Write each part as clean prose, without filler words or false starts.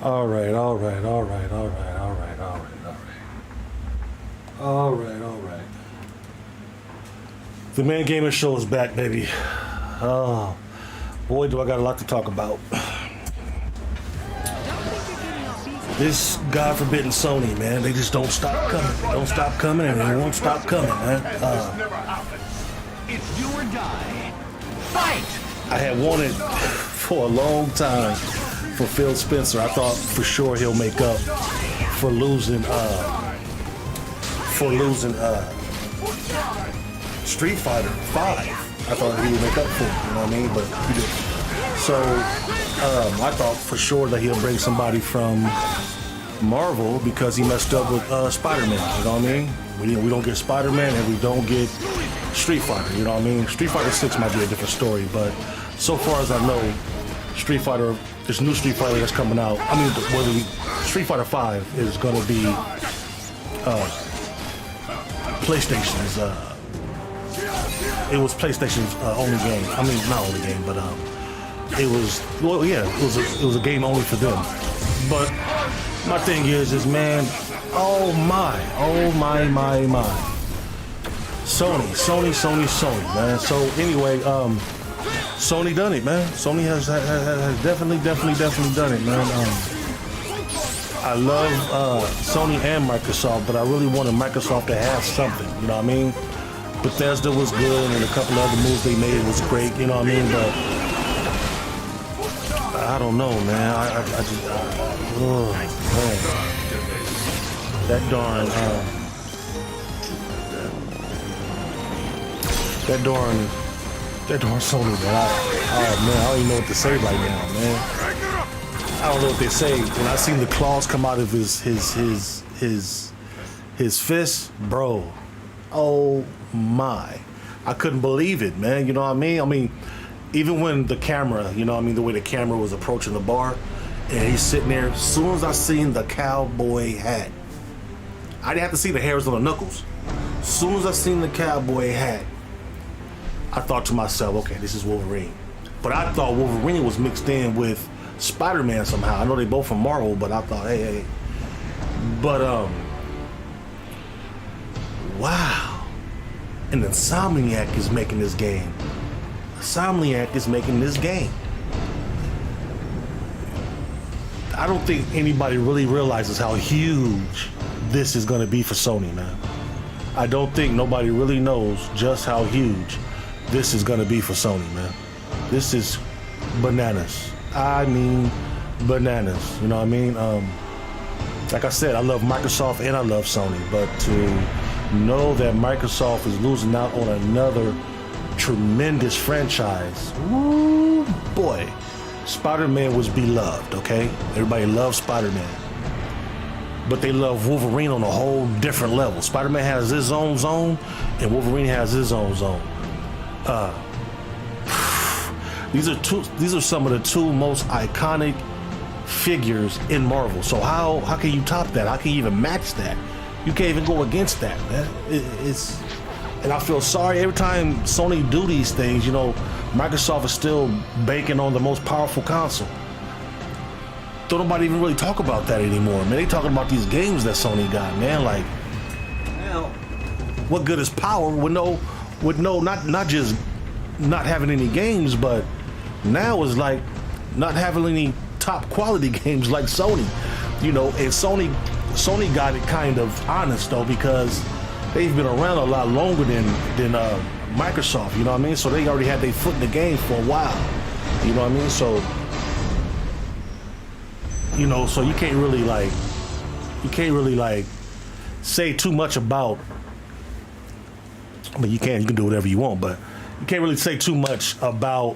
All right, all right, all right, all right, all right, all right, all right. All right, all right. The Man Gamer Show is back, baby. Oh, boy, do I got a lot to talk about. This God forbidden Sony, man, they just don't stop coming. They don't stop coming, and they won't stop coming, man. It's do or die. Fight! I had wanted for a long time for Phil Spencer. I thought for sure he'll make up for losing Street Fighter 5. I thought he would make up for it, you know what I mean? But he didn't. So I thought for sure that he'll bring somebody from Marvel because he messed up with Spider-Man, you know what I mean? We don't get Spider-Man and we don't get Street Fighter, you know what I mean? Street Fighter 6 might be a different story, but so far as I know, Street Fighter, this new Street Fighter that's coming out, I mean, Street Fighter 5 is going to be PlayStation's, it was PlayStation's only game. I mean, not only game, but it was, well, yeah, it was a game only for them. But my thing is man, oh my, Sony, man. So anyway, Sony done it, man. Sony has definitely done it, man. I love Sony and Microsoft, but I really wanted Microsoft to have something, you know what I mean? Bethesda was good, and a couple other moves they made was great, you know what I mean? But I don't know, man. I just, oh, man. That darn Sony, man. Oh man, I don't even know what to say right now, man. I don't know what they say. When I seen the claws come out of his fist, bro. Oh my. I couldn't believe it, man. You know what I mean? I mean, even when the camera, you know what I mean, the way the camera was approaching the bar, and he's sitting there, as soon as I seen the cowboy hat, I didn't have to see the hairs on the knuckles. As soon as I seen the cowboy hat, I thought to myself, okay, this is Wolverine. But I thought Wolverine was mixed in with Spider-Man somehow. I know they both from Marvel, but I thought, hey. But, wow. And Insomniac is making this game. Insomniac is making this game. I don't think anybody really realizes how huge this is going to be for Sony, man. I don't think nobody really knows just how huge this is going to be for Sony, man. This is bananas. I mean bananas. You know what I mean? Like I said, I love Microsoft and I love Sony, but to know that Microsoft is losing out on another tremendous franchise, ooh boy. Spider-Man was beloved, okay? Everybody loves Spider-Man. But they love Wolverine on a whole different level. Spider-Man has his own zone, and Wolverine has his own zone. These are some of the two most iconic figures in Marvel. So how can you top that? How can you even match that? You can't even go against that, man. And I feel sorry every time Sony do these things. You know, Microsoft is still banking on the most powerful console. Don't nobody even really talk about that anymore, man. They talking about these games that Sony got, man. Like, now, what good is power with not just not having any games, but now is like not having any top quality games like Sony, you know. And Sony got it kind of honest though, because they've been around a lot longer than Microsoft, you know what I mean? So they already had their foot in the game for a while, you know what I mean? So, you know, so you can't really like say too much about, I mean, you can do whatever you want, but you can't really say too much about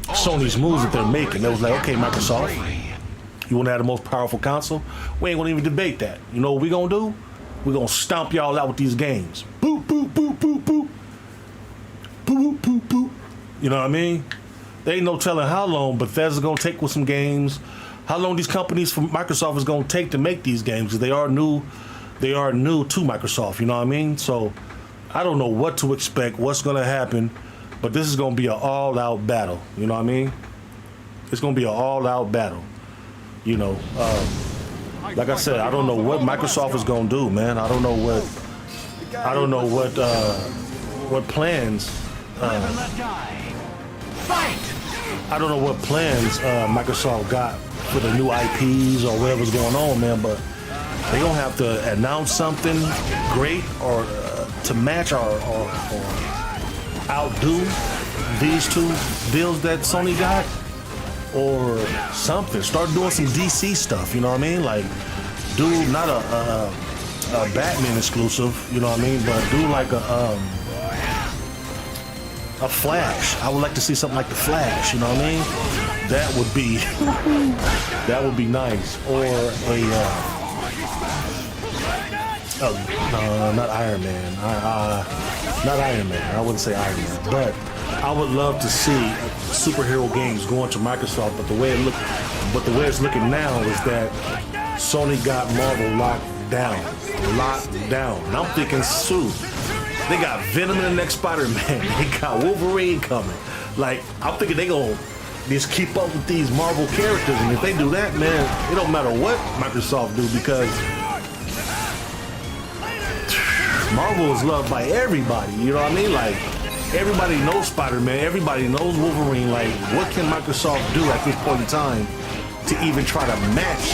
Sony's moves that they're making. It was like, okay, Microsoft, you want to have the most powerful console? We ain't gonna even debate that. You know what we gonna do? We're gonna stomp y'all out with these games. Boop, boop, boop, boop, boop. Boop, boop, boop. You know what I mean? There ain't no telling how long Bethesda's gonna take with some games. How long these companies from Microsoft is gonna take to make these games, because they are new to Microsoft, you know what I mean? So I don't know what to expect, what's gonna happen, but this is gonna be an all-out battle, you know what I mean? It's gonna be an all-out battle. You know, like I said, I don't know what Microsoft is gonna do, man. I don't know what plans. Live and let die. Fight! I don't know what plans Microsoft got for the new IPs or whatever's going on, man. But they gonna have to announce something great or to match or outdo these two deals that Sony got, or something. Start doing some DC stuff. You know what I mean? Like, do not a Batman exclusive. You know what I mean? But do like a Flash. I would like to see something like the Flash. You know what I mean? That would be nice. Or not Iron Man. Not Iron Man. I wouldn't say Iron Man, but I would love to see superhero games going to Microsoft. But the way it's looking now is that Sony got Marvel locked down. And I'm thinking, Sue, they got Venom in the next Spider-Man. They got Wolverine coming. Like, I'm thinking they gonna just keep up with these Marvel characters. And if they do that, man, it don't matter what Microsoft do, because Marvel is loved by everybody. You know what I mean? Like, everybody knows Spider-Man. Everybody knows Wolverine. Like, what can Microsoft do at this point in time to even try to match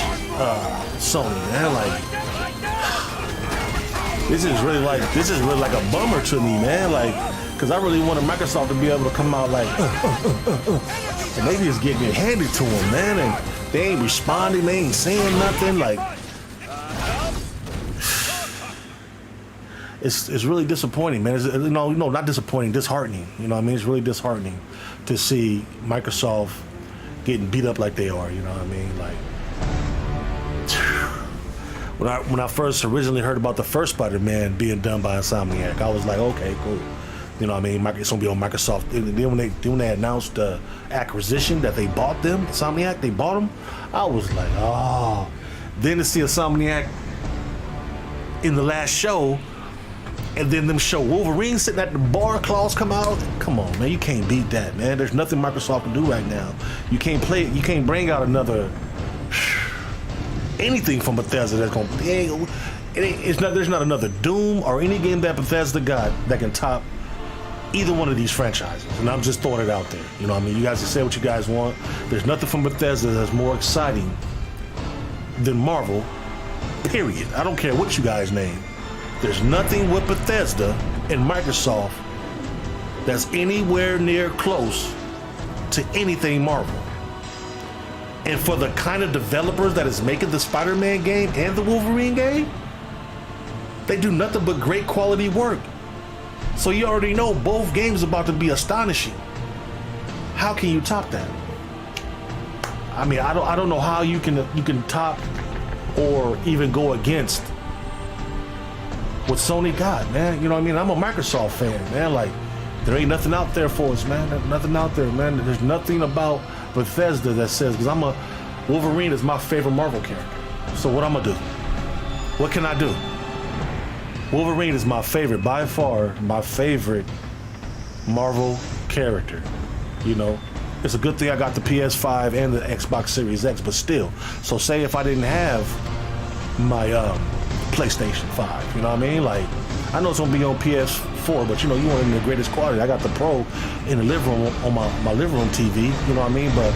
Sony, man? Like, this is really like a bummer to me, man. Like, because I really wanted Microsoft to be able to come out like, and they just getting it handed to them, man. And they ain't responding. They ain't saying nothing. Like, it's really disappointing, man. It's, no, not disappointing, disheartening. You know what I mean? It's really disheartening to see Microsoft getting beat up like they are. You know what I mean? Like, when I first originally heard about the first Spider-Man being done by Insomniac, I was like, okay, cool. You know what I mean? It's gonna be on Microsoft. And then when they announced the acquisition that they bought them, Insomniac, they bought them, I was like, oh. Then to see Insomniac in the last show, and then them show Wolverine sitting at the bar, claws come out. Come on, man, you can't beat that, man. There's nothing Microsoft can do right now. You can't play it. You can't bring out another anything from Bethesda that's gonna. There's not another Doom or any game that Bethesda got that can top either one of these franchises. And I'm just throwing it out there. You know what I mean? You guys can say what you guys want. There's nothing from Bethesda that's more exciting than Marvel, period. I don't care what you guys name. There's nothing with Bethesda and Microsoft that's anywhere near close to anything Marvel. And for the kind of developers that is making the Spider-Man game and the Wolverine game, they do nothing but great quality work. So you already know both games are about to be astonishing. How can you top that? I mean, I don't know how you can top or even go against what Sony got, man. You know what I mean? I'm a Microsoft fan, man. Like, there ain't nothing out there for us, man. There's nothing out there, man. There's nothing about Bethesda that says, because Wolverine is my favorite Marvel character. So what I'm gonna do? What can I do? Wolverine is my favorite, by far, my favorite Marvel character. You know, it's a good thing I got the PS5 and the Xbox Series X, but still. So say if I didn't have my PlayStation 5, you know what I mean? Like, I know it's gonna be on PS4, but you know, you want it in the greatest quality. I got the Pro in the living room on my living room TV, you know what I mean? But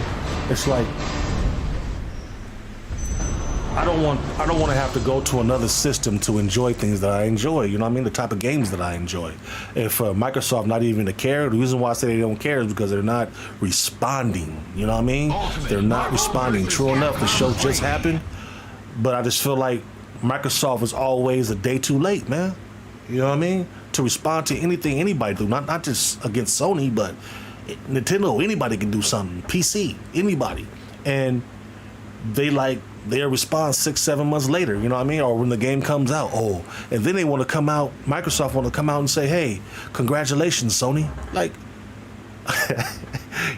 it's like, I don't want to have to go to another system to enjoy things that I enjoy. You know what I mean? The type of games that I enjoy. And for Microsoft not even to care, the reason why I say they don't care is because they're not responding. You know what I mean? They're not responding. True enough, the show just happened, but I just feel like Microsoft is always a day too late, man. You know what I mean? To respond to anything anybody do, not just against Sony, but Nintendo. Anybody can do something. PC, anybody, and they'll respond 6-7 months later, you know what I mean? Or when the game comes out, and then they want to come out, Microsoft want to come out and say, hey, congratulations, Sony. Like,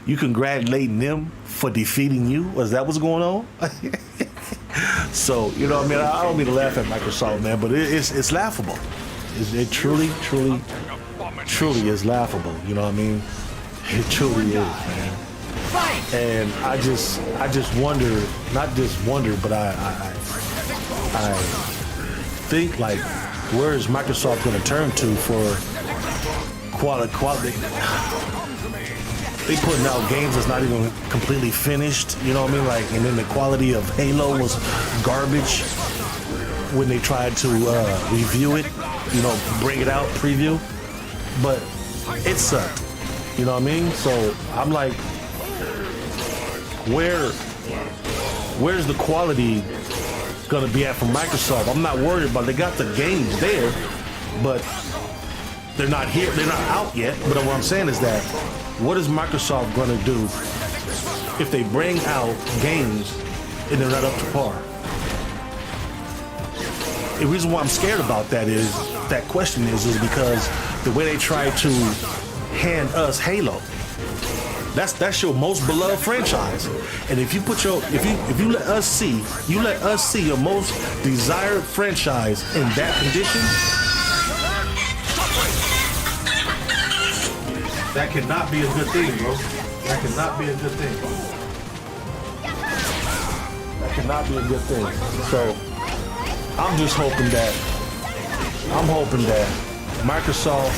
you congratulating them for defeating you? Was that what's going on? So, you know what I mean? I don't mean to laugh at Microsoft, man, but it's laughable. It truly is laughable, you know what I mean? It truly is, man. Fight! And I just wonder, not just wonder, but I think like, where is Microsoft going to turn to for quality? They putting out games that's not even completely finished, you know what I mean? Like, and then the quality of Halo was garbage when they tried to review it, you know, bring it out, preview, but it sucked, you know what I mean? So I'm like, where's the quality gonna be at from Microsoft? I'm not worried about it. They got the games there, but they're not here, they're not out yet. But what I'm saying is that, what is Microsoft gonna do if they bring out games and they're not up to par? The reason why I'm scared about that is, that question is because the way they try to hand us Halo, that's your most beloved franchise, and if you put your if you let us see your most desired franchise in that condition, that cannot be a good thing, bro. That cannot be a good thing. That cannot be a good thing. So I'm just hoping that Microsoft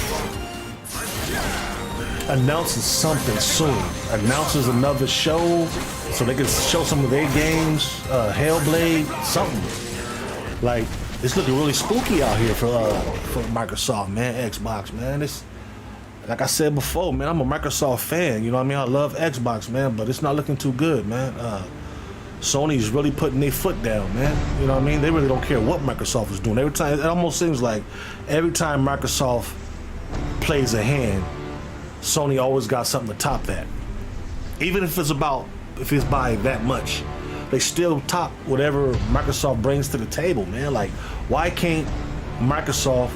announces something soon. Announces another show so they can show some of their games, Hellblade, something. Like, it's looking really spooky out here for Microsoft, man, Xbox, man. It's, like I said before, man, I'm a Microsoft fan, you know what I mean? I love Xbox, man, but it's not looking too good, man. Sony's really putting their foot down, man. You know what I mean? They really don't care what Microsoft is doing. Every time, it almost seems like every time Microsoft plays a hand, Sony always got something to top that. Even if it's by that much, they still top whatever Microsoft brings to the table, man. Like, why can't Microsoft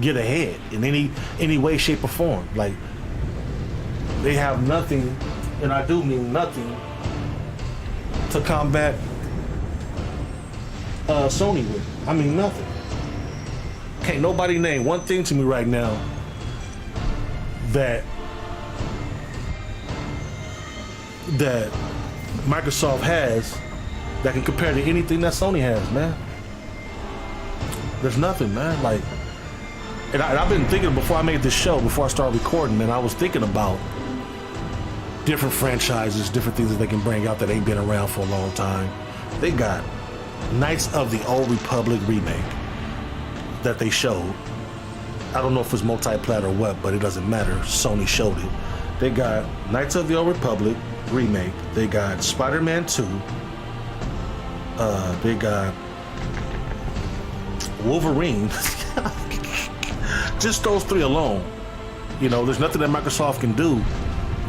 get ahead in any way, shape, or form? Like, they have nothing, and I do mean nothing, to combat Sony with. I mean nothing. Can't nobody name one thing to me right now that Microsoft has that can compare to anything that Sony has, man. There's nothing, man. Like, and I've been thinking before I made this show, before I started recording, man, I was thinking about different franchises, different things that they can bring out that ain't been around for a long time. They got Knights of the Old Republic remake that they showed. I don't know if it's multi-plat or what, but it doesn't matter. Sony showed it. They got Knights of the Old Republic remake. They got Spider-Man 2. They got Wolverine. Just those three alone. You know, there's nothing that Microsoft can do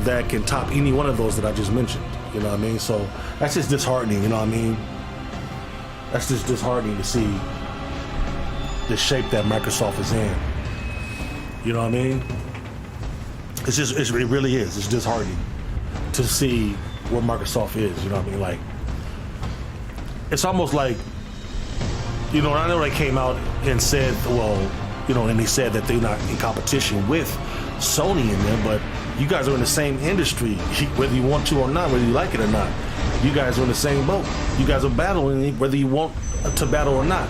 that can top any one of those that I just mentioned. You know what I mean? So that's just disheartening, you know what I mean? That's just disheartening to see the shape that Microsoft is in. You know what I mean? It's just, it really is. It's disheartening to see where Microsoft is, you know what I mean? Like, it's almost like, you know, I know they came out and said, well, you know, and they said that they're not in competition with Sony in them, but you guys are in the same industry, whether you want to or not, whether you like it or not. You guys are in the same boat. You guys are battling whether you want to battle or not.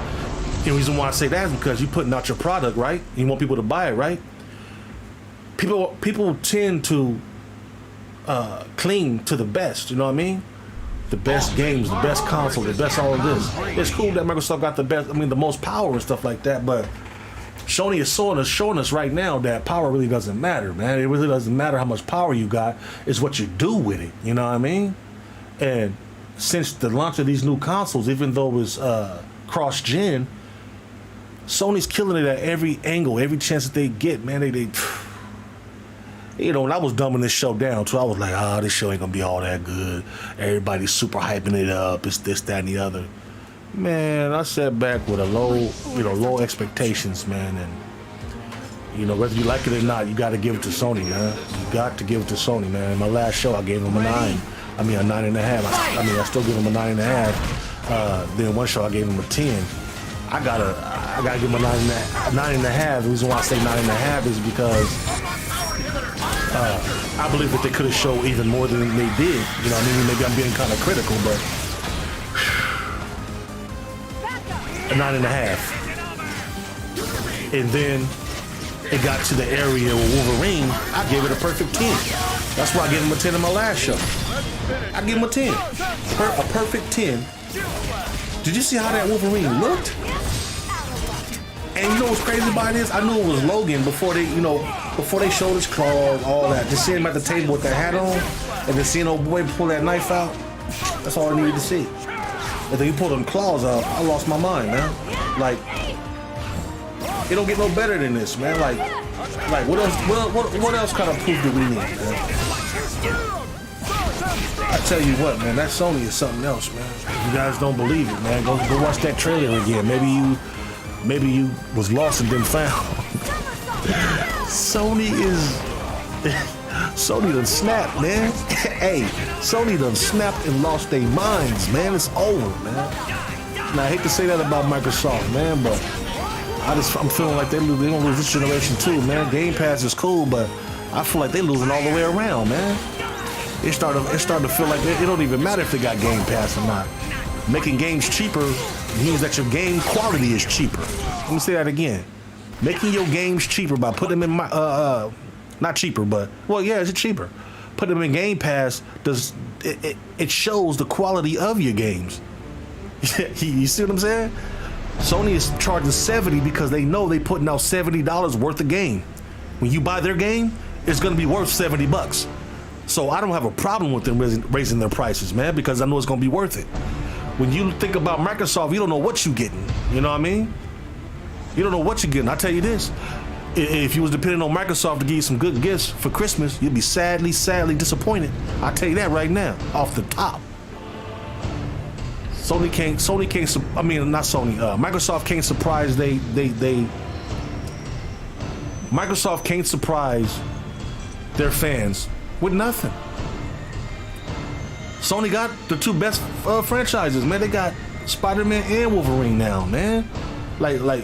The reason why I say that is because you're putting out your product, right? You want people to buy it, right? People tend to cling to the best, you know what I mean? The best games, the best console, the best all of this. It's cool that Microsoft got the best, I mean, the most power and stuff like that, but Sony is showing us right now that power really doesn't matter, man. It really doesn't matter how much power you got. It's what you do with it, you know what I mean? And since the launch of these new consoles, even though it's cross-gen, Sony's killing it at every angle, every chance that they get, man. They you know, when I was dumbing this show down too, I was like, this show ain't gonna be all that good. Everybody's super hyping it up. It's this, that, and the other. Man, I sat back with a low expectations, man, and you know, whether you like it or not, you got to give it to Sony, man. You got to give it to Sony, man. My last show, I gave them a 9. I mean, a 9.5. I still give them a 9.5. Then one show, I gave them a 10. I gotta give them a 9.5. The reason why I say 9.5 is because I believe that they could have showed even more than they did. You know what I mean? Maybe I'm being kind of critical, but a 9.5. And then it got to the area with Wolverine, I gave it a perfect 10. That's why I gave him a 10 in my last show. I gave him a 10. A perfect 10. Did you see how that Wolverine looked? And you know what's crazy about this? I knew it was Logan before they, before they showed his claws, all that. Just seeing him at the table with that hat on, and then seeing old boy pull that knife out. That's all I needed to see. And then he pulled them claws out. I lost my mind, man. Like, it don't get no better than this, man. Like what else? What else kind of proof do we need, man? I tell you what, man. That Sony is something else, man. If you guys don't believe it, man, go watch that trailer again. Maybe you was lost and been found. Sony done snapped, man. Hey, Sony done snapped and lost their minds, man. It's over, man. Now I hate to say that about Microsoft, man, but I'm feeling like they're gonna lose this generation too, man. Game Pass is cool, but I feel like they're losing all the way around, man. It's starting to feel like it don't even matter if they got Game Pass or not. Making games cheaper means that your game quality is cheaper. Let me say that again. Making your games cheaper by putting them in not cheaper, but well, yeah, it's cheaper. Putting them in Game Pass it shows the quality of your games. You see what I'm saying? Sony is charging $70 because they know they putting out $70 worth of game. When you buy their game, it's gonna be worth $70. So I don't have a problem with them raising their prices, man, because I know it's gonna be worth it. When you think about Microsoft, you don't know what you're getting. You know what I mean? You don't know what you're getting. I tell you this: if you was depending on Microsoft to give you some good gifts for Christmas, you'd be sadly disappointed. I tell you that right now, off the top. Microsoft can't surprise Microsoft can't surprise their fans with nothing. Sony got the two best franchises, man. They got Spider-Man and Wolverine now, man. Like,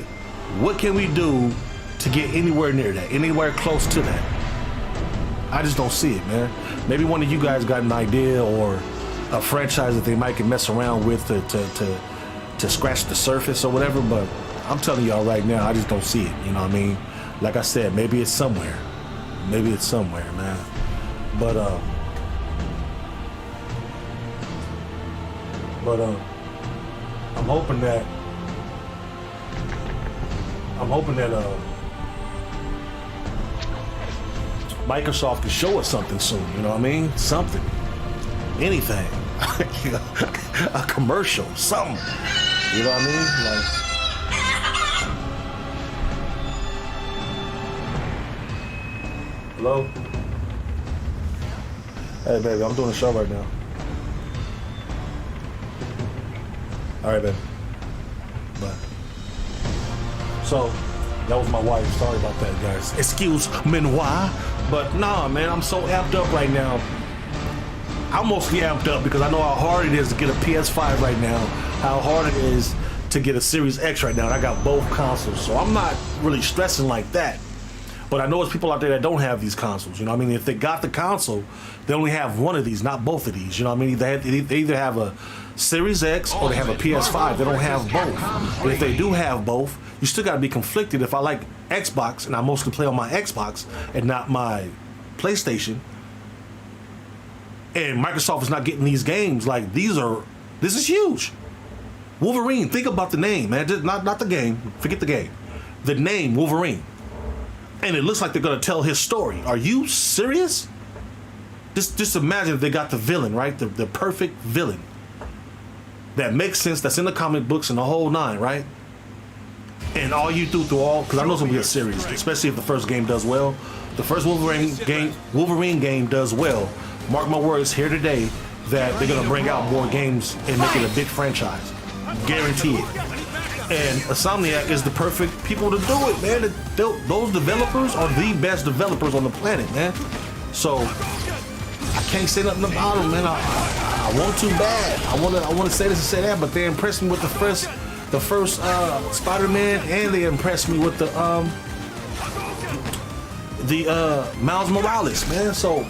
what can we do to get anywhere near that, anywhere close to that? I just don't see it, man. Maybe one of you guys got an idea or a franchise that they might can mess around with to scratch the surface or whatever, but I'm telling y'all right now, I just don't see it. You know what I mean? Like I said, maybe it's somewhere. Maybe it's somewhere, man. But I'm hoping that Microsoft can show us something soon. You know what I mean? Something, anything, a commercial, something. You know what I mean? Like, hello? Hey, baby, I'm doing a show right now. All right, baby. Bye. So, that was my wife. Sorry about that, guys. Excuse me, why? But nah, man, I'm so amped up right now. I'm mostly amped up because I know how hard it is to get a PS5 right now, how hard it is to get a Series X right now, and I got both consoles, so I'm not really stressing like that. But I know there's people out there that don't have these consoles, you know what I mean? If they got the console, they only have one of these, not both of these, you know what I mean? They either have a Series X or they have a PS5. They don't have both. And if they do have both, you still gotta be conflicted. If I like Xbox and I mostly play on my Xbox and not my PlayStation, and Microsoft is not getting these games, like this is huge. Wolverine, think about the name, man. Just not the game, forget the game. The name, Wolverine. And it looks like they're gonna tell his story. Are you serious? Just imagine if they got the villain, right? The perfect villain. That makes sense, that's in the comic books and the whole nine, right? And all you do through all, because I know it's gonna be a series, especially if the first game does well. The first Wolverine game does well. Mark my words here today that they're gonna bring out more games and make it a big franchise. Guarantee it. And Insomniac is the perfect people to do it, man. Those developers are the best developers on the planet, man. So I can't say nothing about them, man. I want to bad. I want to say this and say that, but they impressed me with the first Spider-Man, and they impressed me with the the Miles Morales, man. So,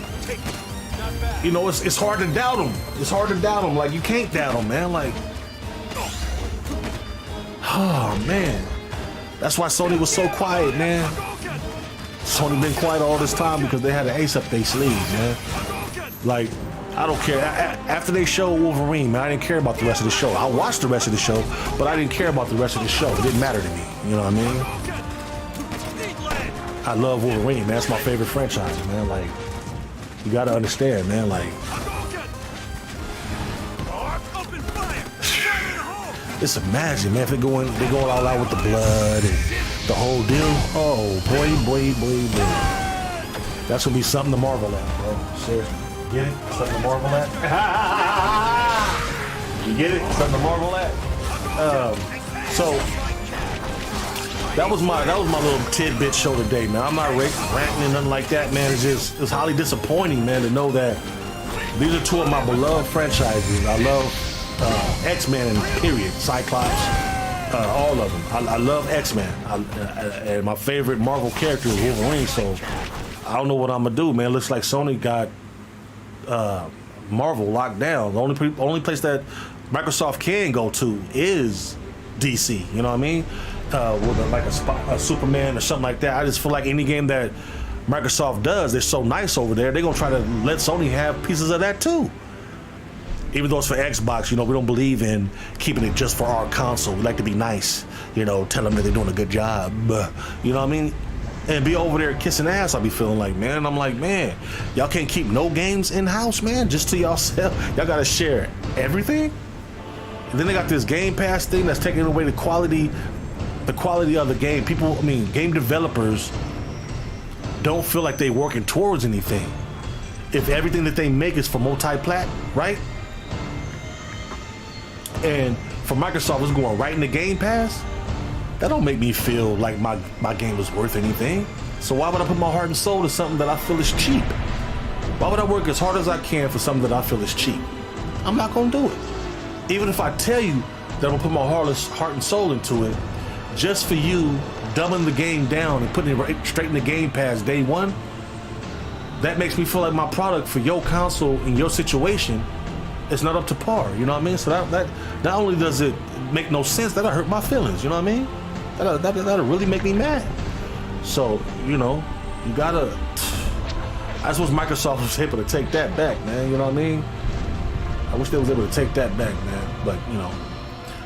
you know, it's hard to doubt him. It's hard to doubt him. Like, you can't doubt him, man. Like, oh man, that's why Sony was so quiet, man. Sony been quiet all this time because they had an ace up their sleeve, man. Like, I don't care. After they showed Wolverine, man, I didn't care about the rest of the show. I watched the rest of the show, but I didn't care about the rest of the show. It didn't matter to me. You know what I mean? I love Wolverine, man. That's my favorite franchise, man. Like, you gotta understand, man. Like, just imagine, man, if they going all out with the blood and the whole deal. Oh, boy. That's gonna be something to marvel at, bro. Seriously. Get it? Something to marvel at? You get it? Something to marvel at? So that was my little tidbit show today, man. I'm not ranting and nothing like that, man. It's highly disappointing, man, to know that these are two of my beloved franchises. I love X-Men, period. Cyclops, all of them. I love X-Men. And my favorite Marvel character is Wolverine, so I don't know what I'm gonna do, man. Looks like Sony got Marvel locked down. The only place that Microsoft can go to is DC. You know what I mean? With like a Superman or something like that. I just feel like any game that Microsoft does, they're so nice over there. They're gonna try to let Sony have pieces of that too. Even though it's for Xbox, you know, we don't believe in keeping it just for our console. We like to be nice, you know, tell them that they're doing a good job. You know what I mean? And be over there kissing ass, I'll be feeling like, man. And I'm like, man, y'all can't keep no games in-house, man, just to yourself. Y'all gotta share everything. And then they got this Game Pass thing that's taking away the quality of the game. People, I mean, game developers don't feel like they're working towards anything. If everything that they make is for multi-plat, right? And for Microsoft, it's going right in the Game Pass. That don't make me feel like my game is worth anything. So why would I put my heart and soul to something that I feel is cheap? Why would I work as hard as I can for something that I feel is cheap? I'm not gonna do it. Even if I tell you that I'm gonna put my heart and soul into it, just for you dumbing the game down and putting it right straight in the Game Pass day one, that makes me feel like my product for your console in your situation is not up to par. You know what I mean? So that not only does it make no sense, that'll hurt my feelings. You know what I mean? That'll really make me mad. So, you know, you gotta. I just wish Microsoft was able to take that back, man. You know what I mean? I wish they was able to take that back, man. But, you know,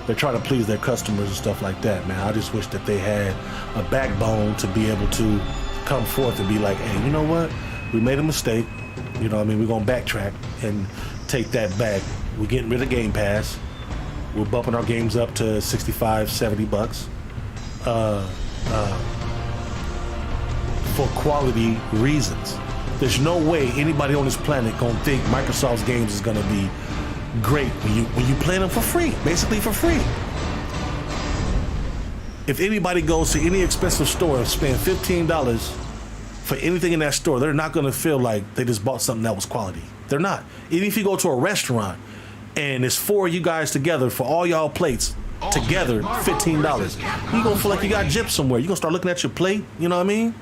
they try to please their customers and stuff like that, man. I just wish that they had a backbone to be able to come forth and be like, hey, you know what? We made a mistake. You know what I mean? We're gonna backtrack and take that back. We're getting rid of Game Pass. We're bumping our games up to $65, $70 for quality reasons. There's no way anybody on this planet gonna think Microsoft's games is gonna be great when you play them for free, basically for free. If anybody goes to any expensive store and spend $15 for anything in that store, they're not gonna feel like they just bought something that was quality. They're not. Even if you go to a restaurant and it's four of you guys together for all y'all plates together, $15, you gonna feel like you got gypped somewhere. You gonna start looking at your plate, you know what I mean?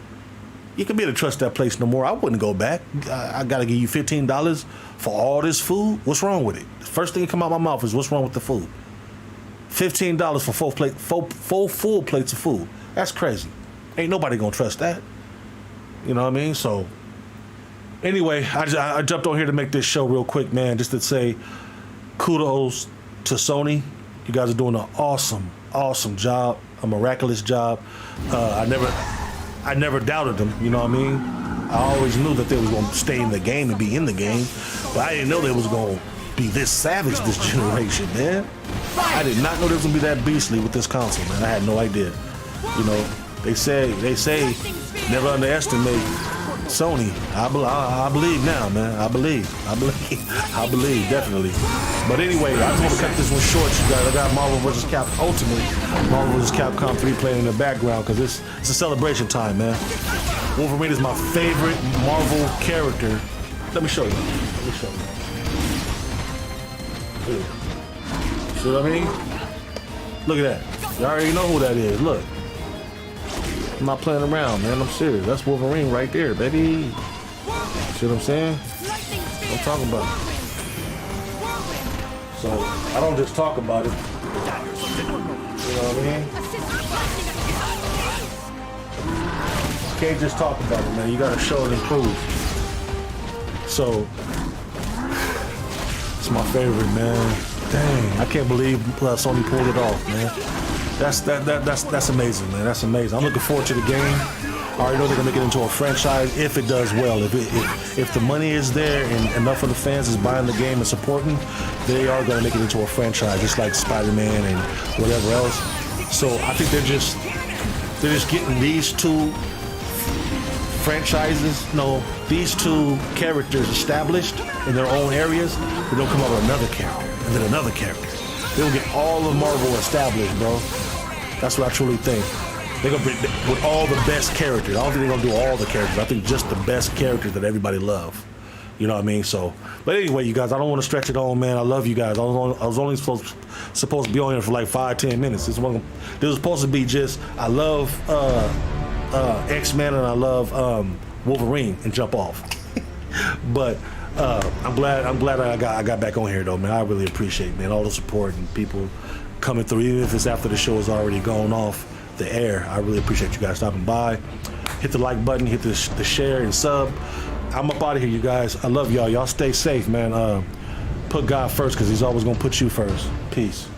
You can be able to trust that place no more. I wouldn't go back. I gotta give you $15 for all this food. What's wrong with it? The first thing that come out my mouth is what's wrong with the food? $15 for four full plates of food. That's crazy. Ain't nobody gonna trust that. You know what I mean? So anyway, I jumped on here to make this show real quick, man, just to say kudos to Sony. You guys are doing an awesome job, a miraculous job. I never doubted them, you know what I mean? I always knew that they was gonna stay in the game and be in the game, but I didn't know they was gonna be this savage this generation, man. I did not know they was gonna be that beastly with this console, man. I had no idea. You know, they say never underestimate Sony. I believe now, man. I believe, definitely. But anyway, I just want to cut this one short, you guys. I got Marvel vs. Capcom Ultimate, Marvel vs. Capcom 3 playing in the background because it's a celebration time, man. Wolverine is my favorite Marvel character. Let me show you. See what I mean? Look at that. You already know who that is. Look. I'm not playing around, man. I'm serious. That's Wolverine right there, baby. See what I'm saying? I'm talking about it. So I don't just talk about it. You know what I mean? You can't just talk about it, man. You gotta show it and prove. So it's my favorite, man. Dang, I can't believe Sony pulled it off, man. That's amazing, man. That's amazing. I'm looking forward to the game. I already know they're gonna make it into a franchise if it does well. If the money is there and enough of the fans is buying the game and supporting, they are gonna make it into a franchise, just like Spider-Man and whatever else. So I think they're just getting these two franchises, these two characters established in their own areas. But they'll come up with another character and then another character. They'll get all of Marvel established, bro. That's what I truly think. They're gonna bring with all the best characters. I don't think they're gonna do all the characters. I think just the best characters that everybody love. You know what I mean? So, but anyway, you guys, I don't want to stretch it on, man. I love you guys. I was only supposed to be on here for like 5-10 minutes. This was supposed to be just I love X-Men and I love Wolverine and jump off. But I'm glad I got back on here though, man. I really appreciate, man, all the support and people coming through, even if it's after the show has already gone off the air. I really appreciate you guys stopping by. Hit the like button, hit the share and sub. I'm up out of here, you guys. I love y'all. Y'all stay safe, man. Put God first, because he's always gonna put you first. Peace.